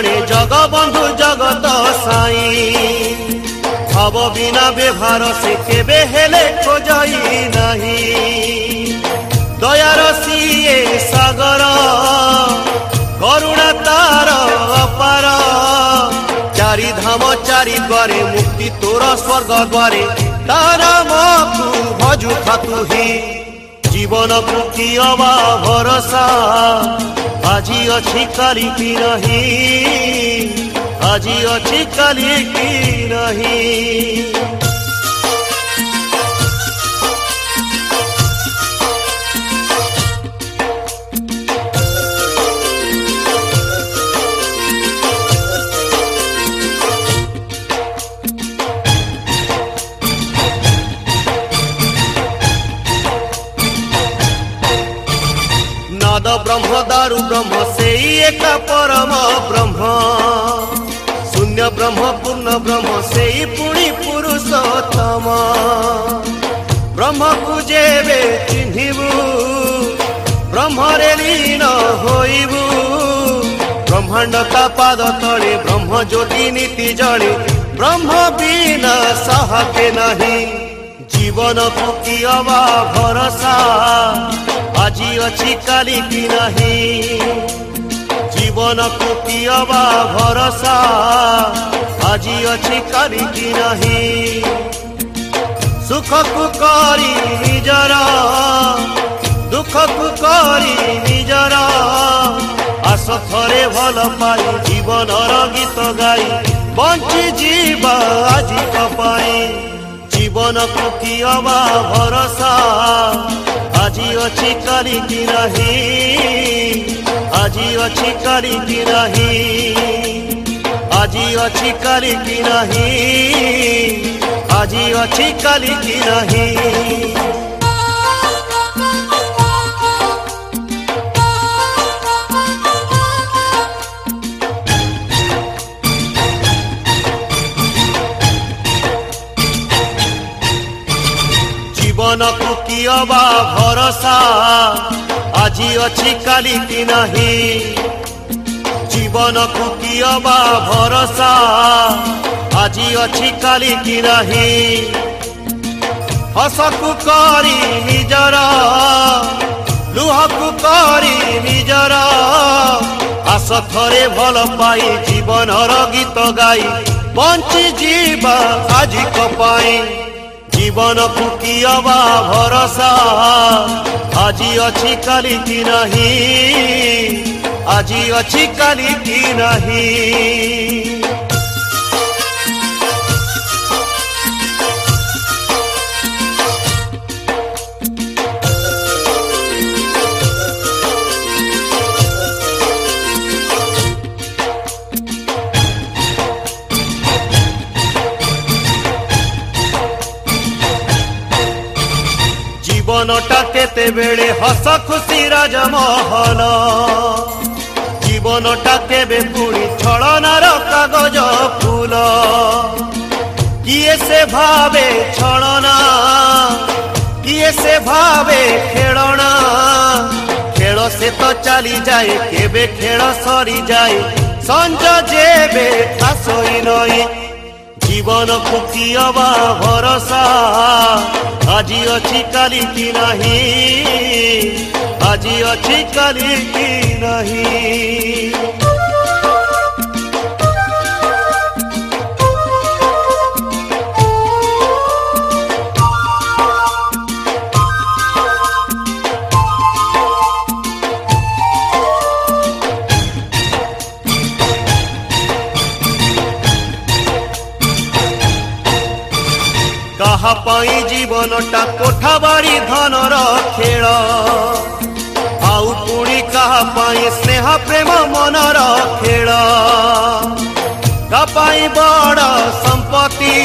जड़े जगबंधु जगत साई भाव बिना व्यवहार से केबे हेले खोजई नहीं दयार सीए सागर करुणा तार अपार चारि धाम चारि द्वारे मुक्ति तोर स्वर्ग द्वारे तारा मकु भजु खातु ही जीवन को कियवा भरोसा आजी अच्छी काली की नहीं आजी अच्छी काली की नहीं। नाद ब्रह्म दारु ब्रह्म से एक परम ब्रह्म शून्य ब्रह्म पूर्ण ब्रह्म से पुणी पुरुषोत्तम ब्रह्म को जेबे चिन्हिबु ब्रह्म रे लीन होइबु ब्रह्मांड ता पाद तले ब्रह्म ज्योति नीति जड़े ब्रह्म बिना साहके नहीं जीवन को कियवा भरोसा आजी अच्छी काली की नहीं जीवन को कियवा भरोसा आजी अच्छी काली की नहीं सुख को करी निजरा दुख को करी निजरा आस थरे भल पाई जीवन गीत गाई बंची जीवा आजी कपाई जीवन को कियवा भरोसा आजी अच्छी काली की नहीं आजी अच्छी काली की नहीं आजी अच्छी काली की नहीं आजी अच्छी काली की नहीं। जीवन को कियवा भरोसा आजी अच्छी काली की नहीं जीवन को कियवा भरोसा आजी अच्छी काली की नहीं हस को करी निजरा लुह को करी निजरा आस थरे भल पाई जीवन गीत गाई बंची जीवा आजी कपाई जीवन को कियवा भरोसा आजी अच्छी काली की नहीं आजी अच्छी काली की नहीं। जीवनटा केते बेले हस खुशी राजमहल जीवनटा केबे पुणी छलनार कागज फूल किए से भावे छलना किए से भावे खेलना खेल से तो चली जाए केबे खेल सरी जाए संज जेबे आसई नई जीवन को कियवा भरोसा आजी अच्छी काली की नहीं आजी अच्छी काली की नहीं। कहा पाई जीवनटा कोठा बाड़ी धनर खेल आउ पुणी कहा पाई स्नेह प्रेम मनर खेल कपाई बड़ संपत्ति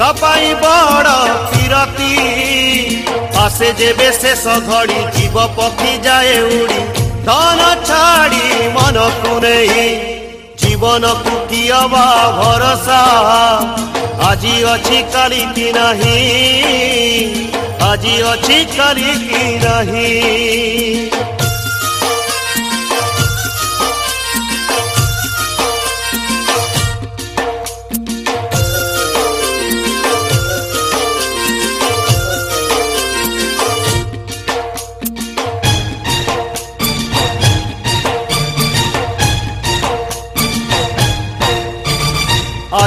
कपाई बड़ किरती आसे जेबे शेष घड़ी जीव पक्षी जाए उड़ी धन छाड़ी मन को नहीं जीवन को कियवा भरोसा आजी अच्छी काली की नहीं आजी अच्छी काली की नहीं।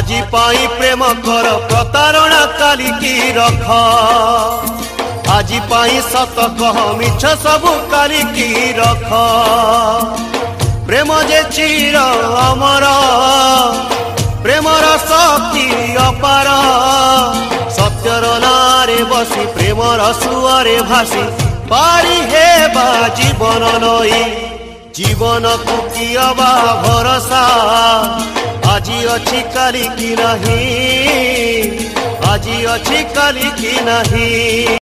আজি পাই প্রেম কর প্রতারণা কালিকি রখ আজি পাই সত কহ মিছ সবু কালিকি রখ প্রেম যে চির অমর প্রেমর শক্তি অপার সত্যর নারে বসি প্রেমর সুয়ারে ভাসি পারি হেবা জীবন নই জীবনকু কিয়বা ভরসা আজি অছি কালি কি নাহি আজি অছি কালি কি নাহি।